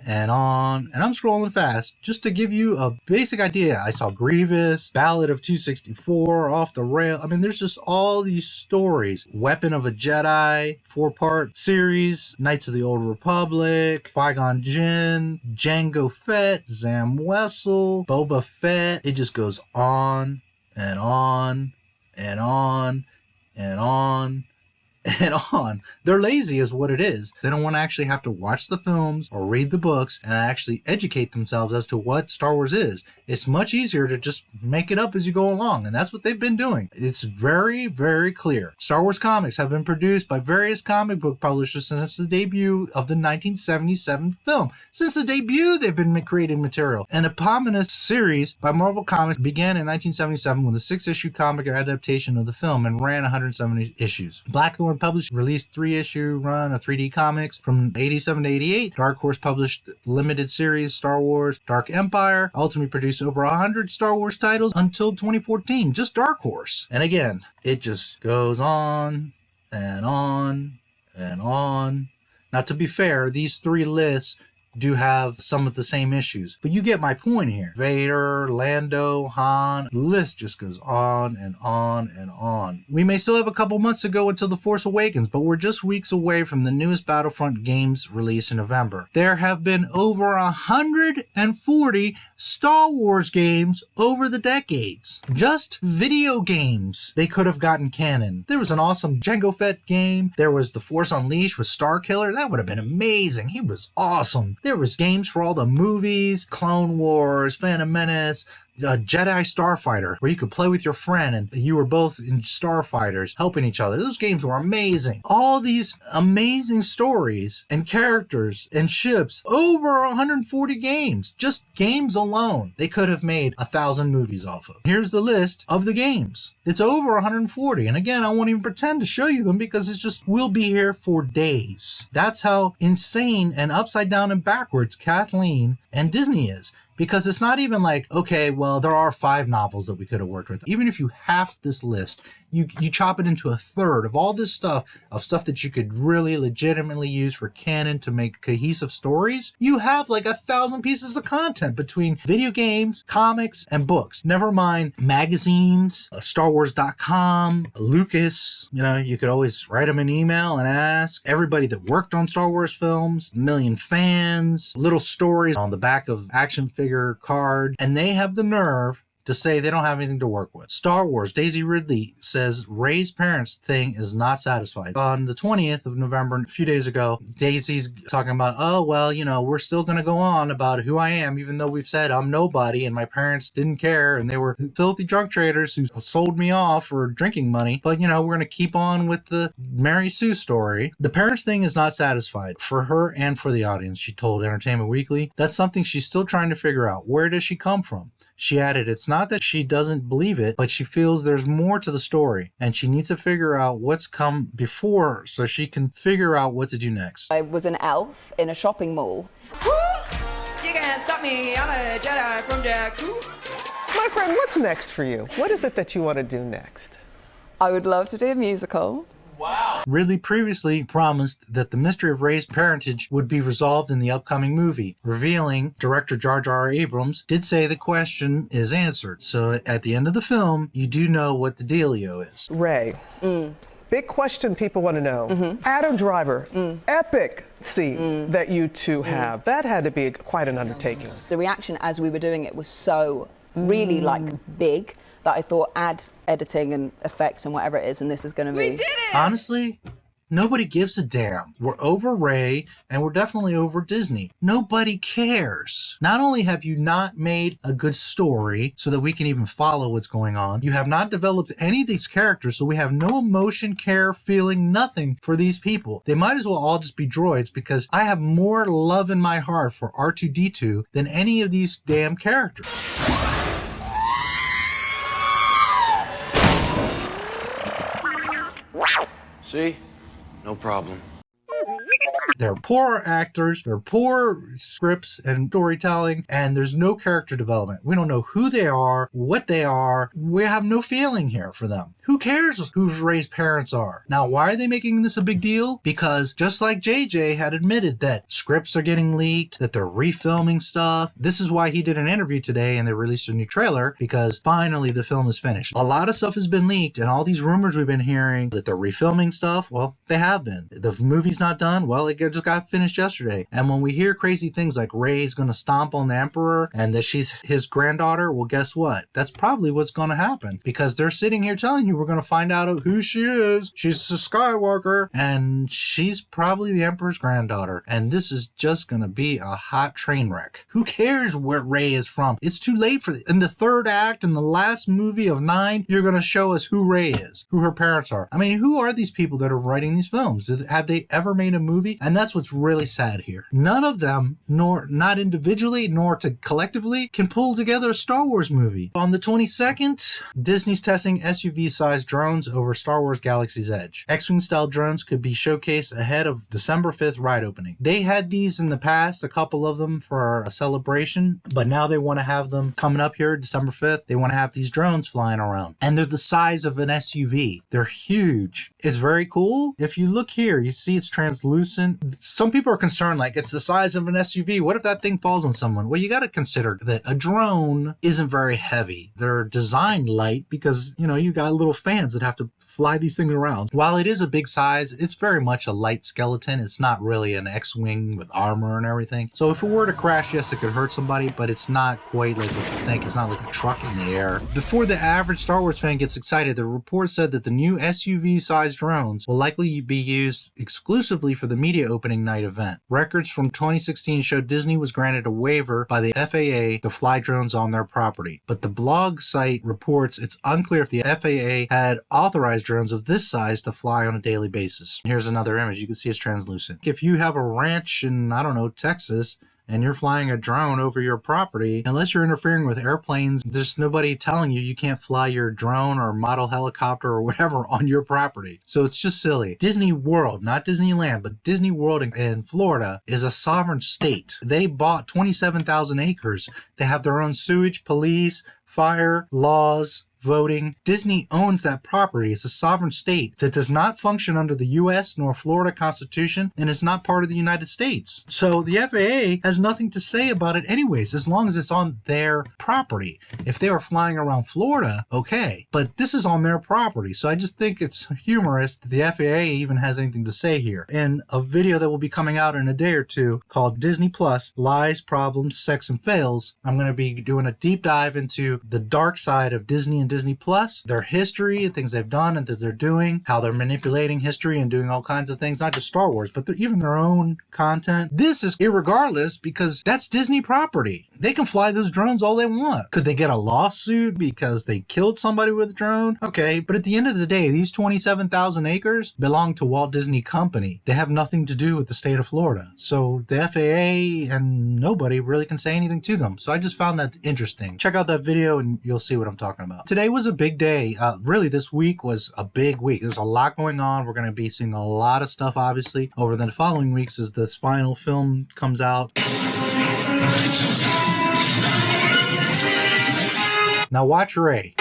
Speaker 1: and on, and I'm scrolling fast just to give you a basic idea. I saw Grievous, Ballad of 264, Off the Rail. I mean, there's just all these stories. Weapon of a Jedi, 4-part series, Knights of the Old Republic, Qui-Gon Jinn, Jango Fett, Zam Wessel, Boba Fett. It just goes on and on and on and on and on. They're lazy is what it is. They don't want to actually have to watch the films or read the books and actually educate themselves as to what Star Wars is. It's much easier to just make it up as you go along, and that's what they've been doing. It's very, very clear. Star Wars comics have been produced by various comic book publishers since the debut of the 1977 film. Since the debut, they've been creating material. An eponymous series by Marvel Comics began in 1977 with a 6-issue comic adaptation of the film and ran 170 issues. Blackthorn published released 3-issue run of 3D comics from 87 to 88. Dark Horse published limited series Star Wars Dark Empire, ultimately produced over 100 Star Wars titles until 2014. Just Dark Horse. And again, it just goes on and on and on. Now, to be fair, these three lists do have some of the same issues, but you get my point here. Vader, Lando, Han, the list just goes on and on and on. We may still have a couple months to go until The Force Awakens, but we're just weeks away from the newest Battlefront games release in November. There have been over 140 Star Wars games over the decades. Just video games they could have gotten canon. There was an awesome Jango Fett game. There was The Force Unleashed with Starkiller. That would have been amazing. He was awesome. There was games for all the movies, Clone Wars, Phantom Menace, Jedi Starfighter, where you could play with your friend and you were both in starfighters helping each other. Those games were amazing. All these amazing stories and characters and ships, over 140 games, just games alone. They could have made 1,000 movies off of. Here's the list of the games. It's over 140. And again, I won't even pretend to show you them because it's just, we'll be here for days. That's how insane and upside down and backwards Kathleen and Disney is. Because it's not even like, okay, well, there are 5 novels that we could have worked with. Even if you half this list, you chop it into a third of all this stuff that you could really legitimately use for canon to make cohesive stories, you have like 1,000 pieces of content between video games, comics, and books. Never mind magazines, StarWars.com, Lucas. You know, you could always write them an email and ask. Everybody that worked on Star Wars films, a million fans, little stories on the back of action figure card, and they have the nerve to say they don't have anything to work with. Star Wars, Daisy Ridley says Rey's parents thing is not satisfied. On the 20th of November, a few days ago, Daisy's talking about, oh, well, you know, we're still going to go on about who I am, even though we've said I'm nobody and my parents didn't care and they were filthy drug traders who sold me off for drinking money. But, you know, we're going to keep on with the Mary Sue story. The parents thing is not satisfied for her and for the audience, she told Entertainment Weekly. That's something she's still trying to figure out. Where does she come from? She added, it's not that she doesn't believe it, but she feels there's more to the story, and she needs to figure out what's come before so she can figure out what to do next.
Speaker 15: I was an elf in a shopping mall.
Speaker 16: You can't stop me, I'm a Jedi from Jakku. My friend, what's next for you? What is it that you want to do next?
Speaker 15: I would love to do a musical.
Speaker 1: Wow. Ridley previously promised that the mystery of Rey's parentage would be resolved in the upcoming movie, revealing director Jar Jar Abrams did say the question is answered. So at the end of the film, you do know what the dealio is.
Speaker 16: Rey. Big question people want to know. Adam Driver, epic scene that you two have. That had to be quite an undertaking.
Speaker 15: The reaction as we were doing it was so really like big that I thought add editing and effects and whatever it is, and this is going to be.
Speaker 16: We did it!
Speaker 1: Honestly, nobody gives a damn. We're over Rey, and we're definitely over Disney. Nobody cares. Not only have you not made a good story so that we can even follow what's going on, you have not developed any of these characters, so we have no emotion, care, feeling, nothing for these people. They might as well all just be droids, because I have more love in my heart for R2-D2 than any of these damn characters.
Speaker 17: See? No problem.
Speaker 1: They're poor actors, they're poor scripts and storytelling, and there's no character development. We don't know who they are, what they are. We have no feeling here for them. Who cares who Rey's parents are? Now, why are they making this a big deal? Because just like JJ had admitted that scripts are getting leaked, that they're refilming stuff. This is why he did an interview today and they released a new trailer, because finally the film is finished. A lot of stuff has been leaked, and all these rumors we've been hearing that they're refilming stuff, well, they have been. The movie's not done, well, it just got finished yesterday. And when we hear crazy things like Rey's gonna stomp on the Emperor and that she's his granddaughter, well, guess what? That's probably what's gonna happen, because they're sitting here telling you we're gonna find out who she is. She's a Skywalker, and she's probably the Emperor's granddaughter. And this is just gonna be a hot train wreck. Who cares where Rey is from? It's too late for in the third act, in the last movie of 9, you're gonna show us who Rey is, who her parents are. I mean, who are these people that are writing these films? Have they ever made a movie? And that's what's really sad here. None of them, nor not individually, nor to collectively, can pull together a Star Wars movie. On the 22nd, Disney's testing SUV-sized drones over Star Wars Galaxy's Edge. X-Wing style drones could be showcased ahead of December 5th ride opening. They had these in the past, a couple of them for a celebration, but now they want to have them coming up here December 5th. They want to have these drones flying around. And they're the size of an SUV. They're huge. It's very cool. If you look here, you see it's translucent. Some people are concerned, like, it's the size of an SUV. What if that thing falls on someone? Well, you got to consider that a drone isn't very heavy. They're designed light because, you know, you got little fans that have to fly these things around. While it is a big size, it's very much a light skeleton. It's not really an X-Wing with armor and everything. So if it were to crash, yes, it could hurt somebody, but it's not quite like what you think. It's not like a truck in the air. Before the average Star Wars fan gets excited, the report said that the new SUV-sized drones will likely be used exclusively for the media opening night event. Records from 2016 showed Disney was granted a waiver by the FAA to fly drones on their property. But the blog site reports it's unclear if the FAA had authorized drones of this size to fly on a daily basis. Here's another image. You can see it's translucent. If you have a ranch in, I don't know, Texas, and you're flying a drone over your property, unless you're interfering with airplanes, there's nobody telling you you can't fly your drone or model helicopter or whatever on your property. So it's just silly. Disney World, not Disneyland, but Disney World in Florida is a sovereign state. They bought 27,000 acres. They have their own sewage, police, fire, laws, voting. Disney owns that property. It's a sovereign state that does not function under the U.S. nor Florida Constitution and is not part of the United States. So the FAA has nothing to say about it anyways, as long as it's on their property. If they were flying around Florida, okay, but this is on their property. So I just think it's humorous that the FAA even has anything to say here. In a video that will be coming out in a day or two called Disney Plus, Lies, Problems, Sex, and Fails, I'm going to be doing a deep dive into the dark side of Disney and Disney Plus, their history and things they've done and that they're doing, how they're manipulating history and doing all kinds of things, not just Star Wars, but even their own content. This is irregardless because that's Disney property. They can fly those drones all they want. Could they get a lawsuit because they killed somebody with a drone? Okay, but at the end of the day, these 27,000 acres belong to Walt Disney Company. They have nothing to do with the state of Florida. So the FAA and nobody really can say anything to them. So I just found that interesting. Check out that video and you'll see what I'm talking about. Today was a big day. Really, this week was a big week. There's a lot going on. We're going to be seeing a lot of stuff, obviously, over the following weeks as this final film comes out. Now watch Ray.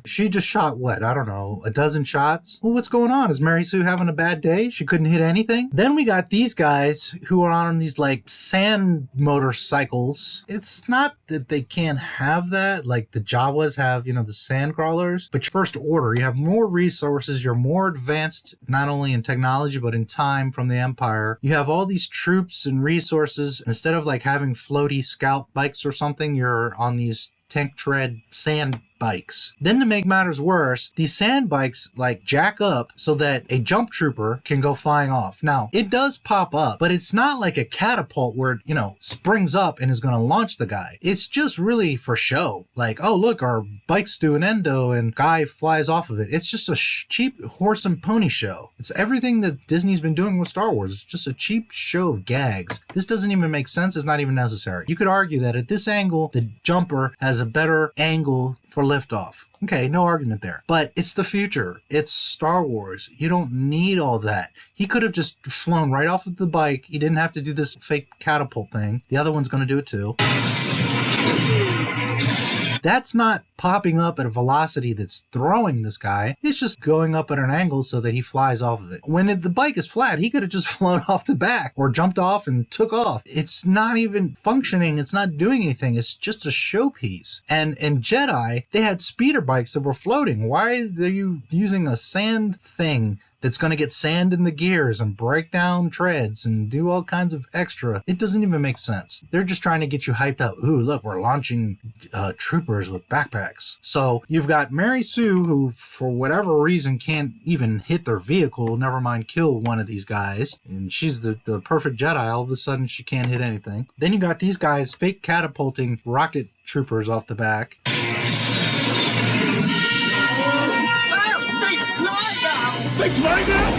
Speaker 1: She just shot, what, I don't know, a dozen shots? Well, what's going on? Is Mary Sue having a bad day? She couldn't hit anything? Then we got these guys who are on these, like, sand motorcycles. It's not that they can't have that, like the Jawas have, you know, the sand crawlers. But first order, you have more resources, you're more advanced, not only in technology, but in time from the Empire. You have all these troops and resources. Instead of, like, having floaty scout bikes or something, you're on these tank tread sand bikes. Then to make matters worse, these sand bikes like jack up so that a jump trooper can go flying off. Now, it does pop up, but it's not like a catapult where it, you know, springs up and is going to launch the guy. It's just really for show. Like, oh, look, our bikes do an endo and guy flies off of it. It's just a cheap horse and pony show. It's everything that Disney's been doing with Star Wars. It's just a cheap show of gags. This doesn't even make sense. It's not even necessary. You could argue that at this angle, the jumper has a better angle for liftoff. Okay, no argument there. But it's the future. It's Star Wars. You don't need all that. He could have just flown right off of the bike. He didn't have to do this fake catapult thing. The other one's going to do it too. That's not popping up at a velocity that's throwing this guy. It's just going up at an angle so that he flies off of it. When the bike is flat, he could have just flown off the back or jumped off and took off. It's not even functioning. It's not doing anything. It's just a showpiece. And in Jedi, they had speeder bikes that were floating. Why are you using a sand thing that's going to get sand in the gears and break down treads and do all kinds of extra? It doesn't even make sense. They're just trying to get you hyped up. Ooh, look, we're launching troopers with backpacks. So you've got Mary Sue, who for whatever reason can't even hit their vehicle, never mind kill one of these guys. And she's the perfect Jedi. All of a sudden, she can't hit anything. Then you got these guys fake catapulting rocket troopers off the back.
Speaker 10: They fly now!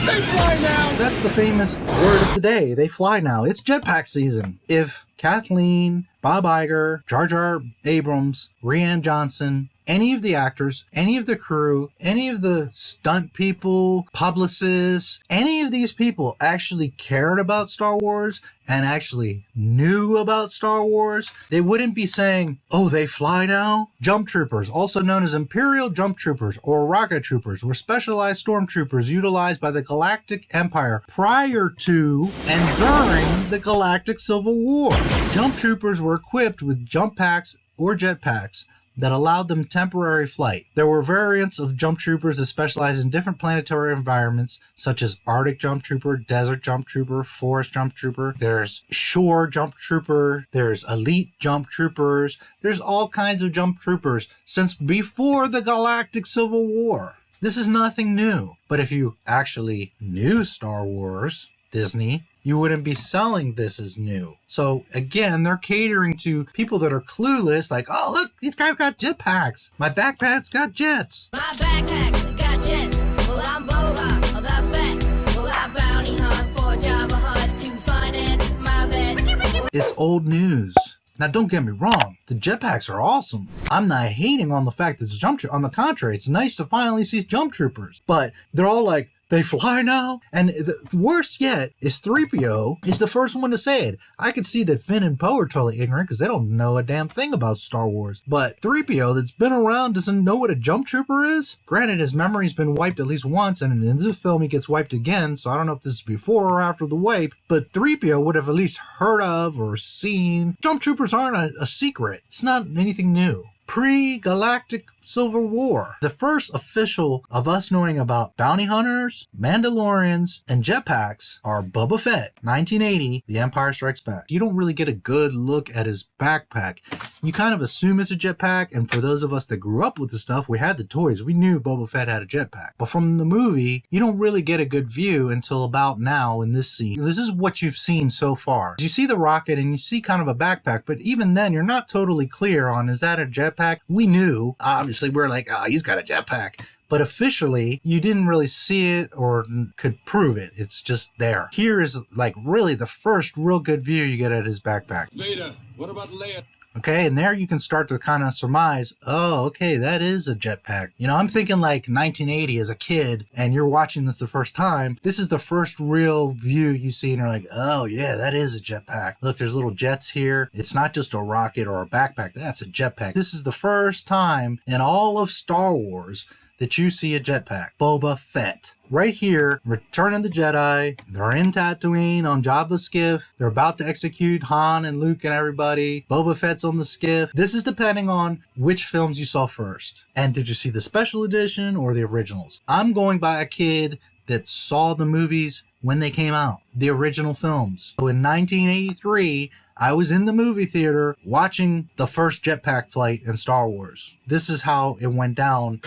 Speaker 10: They fly now!
Speaker 1: That's the famous word of the day. They fly now. It's jetpack season. If Kathleen, Bob Iger, Jar Jar Abrams, Rian Johnson, any of the actors, any of the crew, any of the stunt people, publicists, any of these people actually cared about Star Wars and actually knew about Star Wars, they wouldn't be saying, oh, they fly now? Jump troopers, also known as Imperial Jump Troopers or Rocket Troopers, were specialized stormtroopers utilized by the Galactic Empire prior to and during the Galactic Civil War. Jump troopers were equipped with jump packs or jetpacks that allowed them temporary flight. There were variants of jump troopers that specialized in different planetary environments, such as Arctic Jump Trooper, Desert Jump Trooper, Forest Jump Trooper. There's Shore Jump Trooper. There's Elite Jump Troopers. There's all kinds of jump troopers since before the Galactic Civil War. This is nothing new. But if you actually knew Star Wars, Disney, you wouldn't be selling this as new. So again, they're catering to people that are clueless, like, oh, look, these guys got jetpacks. My backpack's got jets.
Speaker 18: My backpack's got jets. Well, I'm Boba, the vet. Well, I bounty hunt for Jabba Hutt to finance my vet.
Speaker 1: It's old news. Now, don't get me wrong. The jetpacks are awesome. I'm not hating on the fact that it's jump troopers. On the contrary, it's nice to finally see jump troopers. But they're all like, they fly now? And the worst yet is 3PO is the first one to say it. I could see that Finn and Poe are totally ignorant because they don't know a damn thing about Star Wars. But 3PO that's been around doesn't know what a jump trooper is? Granted, his memory's been wiped at least once, and in this film he gets wiped again, so I don't know if this is before or after the wipe, but 3PO would have at least heard of or seen. Jump troopers aren't a secret. It's not anything new. Pre-Galactic Civil War. The first official of us knowing about bounty hunters, Mandalorians, and jetpacks are Boba Fett, 1980, The Empire Strikes Back. You don't really get a good look at his backpack. You kind of assume it's a jetpack, and for those of us that grew up with the stuff, we had the toys. We knew Boba Fett had a jetpack. But from the movie, you don't really get a good view until about now in this scene. This is what you've seen so far. You see the rocket and you see kind of a backpack, but even then you're not totally clear on, is that a jetpack? We knew, obviously we're like, oh, he's got a jetpack. But officially, you didn't really see it or could prove it. It's just there. Here is like really the first real good view you get at his backpack.
Speaker 19: Vader, what about Leia?
Speaker 1: Okay, and there you can start to kind of surmise, oh, okay, that is a jetpack. You know, I'm thinking like 1980 as a kid, and you're watching this the first time. This is the first real view you see, and you're like, oh, yeah, that is a jetpack. Look, there's little jets here. It's not just a rocket or a backpack. That's a jetpack. This is the first time in all of Star Wars that you see a jetpack. Boba Fett. Right here, Return of the Jedi. They're in Tatooine on Jabba's skiff. They're about to execute Han and Luke and everybody. Boba Fett's on the skiff. This is depending on which films you saw first. And did you see the special edition or the originals? I'm going by a kid that saw the movies when they came out. The original films. So in 1983, I was in the movie theater watching the first jetpack flight in Star Wars. This is how it went down.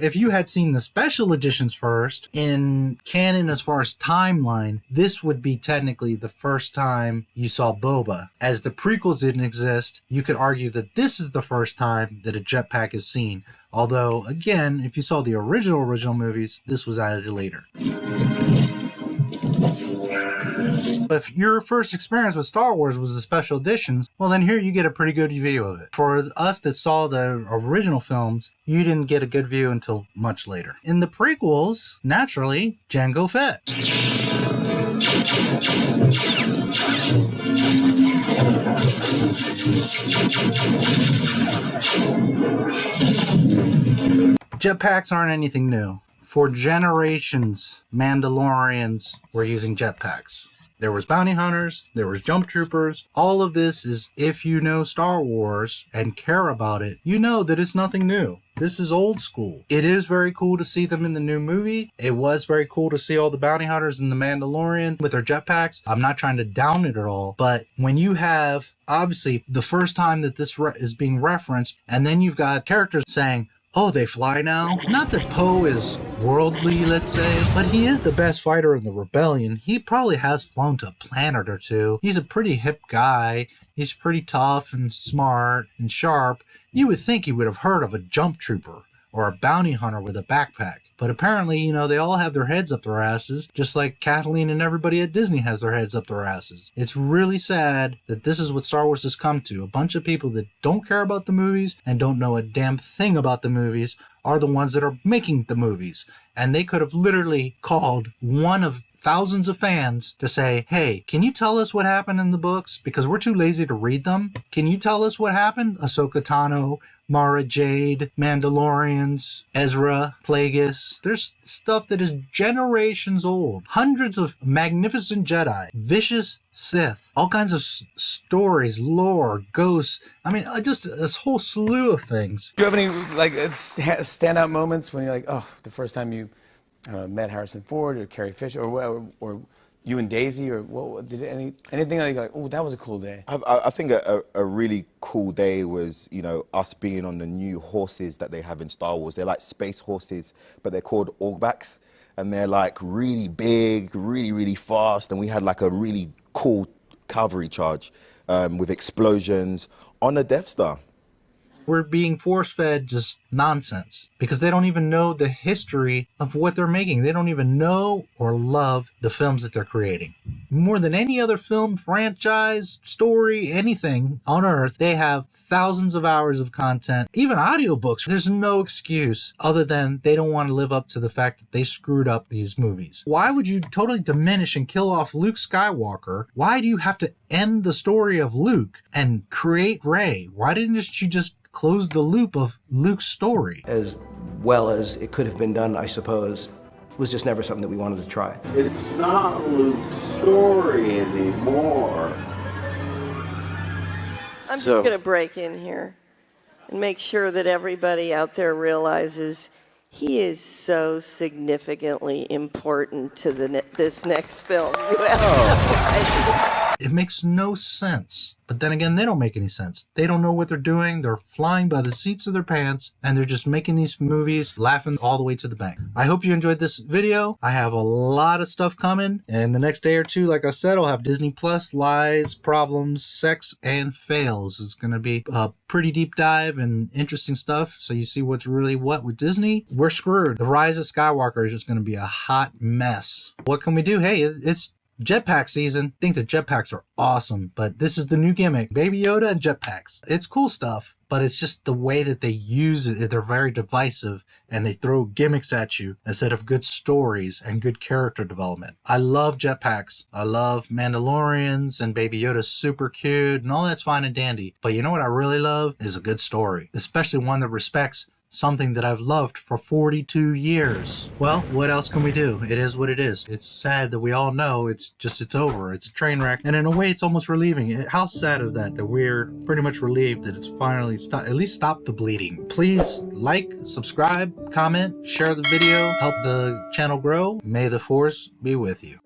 Speaker 1: If you had seen the special editions first, in canon as far as timeline, this would be technically the first time you saw Boba. As the prequels didn't exist, you could argue that this is the first time that a jetpack is seen. Although, again, if you saw the original movies, this was added later. If your first experience with Star Wars was the special editions, well then here you get a pretty good view of it. For us that saw the original films, you didn't get a good view until much later. In the prequels, naturally, Jango Fett. Jetpacks aren't anything new. For generations, Mandalorians were using jetpacks. There was bounty hunters, there was jump troopers. All of this is, if you know Star Wars and care about it, you know that it's nothing new. This is old school. It is very cool to see them in the new movie. It was very cool to see all the bounty hunters in the Mandalorian with their jetpacks. I'm not trying to down it at all, but when you have, obviously, the first time that this is being referenced, and then you've got characters saying, oh, they fly now? Not that Poe is worldly, let's say, but he is the best fighter in the Rebellion. He probably has flown to a planet or two. He's a pretty hip guy. He's pretty tough and smart and sharp. You would think he would have heard of a jump trooper or a bounty hunter with a backpack. But apparently, you know, they all have their heads up their asses, just like Kathleen and everybody at Disney has their heads up their asses. It's really sad that this is what Star Wars has come to. A bunch of people that don't care about the movies and don't know a damn thing about the movies are the ones that are making the movies. And they could have literally called one of thousands of fans to say, hey, can you tell us what happened in the books? Because we're too lazy to read them. Can you tell us what happened? Ahsoka Tano, Mara Jade, Mandalorians, Ezra, Plagueis. There's stuff that is generations old. Hundreds of magnificent Jedi, vicious Sith, all kinds of stories, lore, ghosts. I mean, just this whole slew of things.
Speaker 20: Do you have any like standout moments when you're like, oh, the first time you met Harrison Ford or Carrie Fisher or you and Daisy, or what, did anything like, oh, that was a cool day?
Speaker 10: I think a really cool day was, you know, us being on the new horses that they have in Star Wars. They're like space horses, but they're called Orgbaks, and they're like really big, really, really fast, and we had like a really cool cavalry charge with explosions on a Death Star.
Speaker 1: We're being force-fed just nonsense because they don't even know the history of what they're making. They don't even know or love the films that they're creating. More than any other film, franchise, story, anything on Earth, they have thousands of hours of content, even audiobooks. There's no excuse other than they don't want to live up to the fact that they screwed up these movies. Why would you totally diminish and kill off Luke Skywalker? Why do you have to end the story of Luke and create Rey? Why didn't you just close the loop of Luke's story?
Speaker 4: As well as it could have been done, I suppose, was just never something that we wanted to try.
Speaker 12: It's not Luke's story anymore.
Speaker 19: I'm just going to break in here and make sure that everybody out there realizes he is so significantly important to this next film.
Speaker 1: It makes no sense. But then again, they don't make any sense. They don't know what they're doing. They're flying by the seats of their pants, and they're just making these movies, laughing all the way to the bank. I hope you enjoyed this video. I have a lot of stuff coming, and the next day or two, like I said, I'll have Disney Plus, Lies, Problems, Sex, and Fails. It's going to be a pretty deep dive and interesting stuff, so you see what's really what with Disney. We're screwed. The Rise of Skywalker is just going to be a hot mess. What can we do? Hey, it's jetpack season. I think the jetpacks are awesome, but this is the new gimmick. Baby Yoda and jetpacks. It's cool stuff, but it's just the way that they use it. They're very divisive, and they throw gimmicks at you instead of good stories and good character development. I love jetpacks. I love Mandalorians, and Baby Yoda's super cute, and all that's fine and dandy. But you know what I really love is a good story, especially one that respects something that I've loved for 42 years. Well, what else can we do? It is what it is. It's sad that we all know it's over. It's a train wreck. And in a way, it's almost relieving. How sad is that we're pretty much relieved that it's finally at least stopped the bleeding. Please like, subscribe, comment, share the video, help the channel grow. May the Force be with you.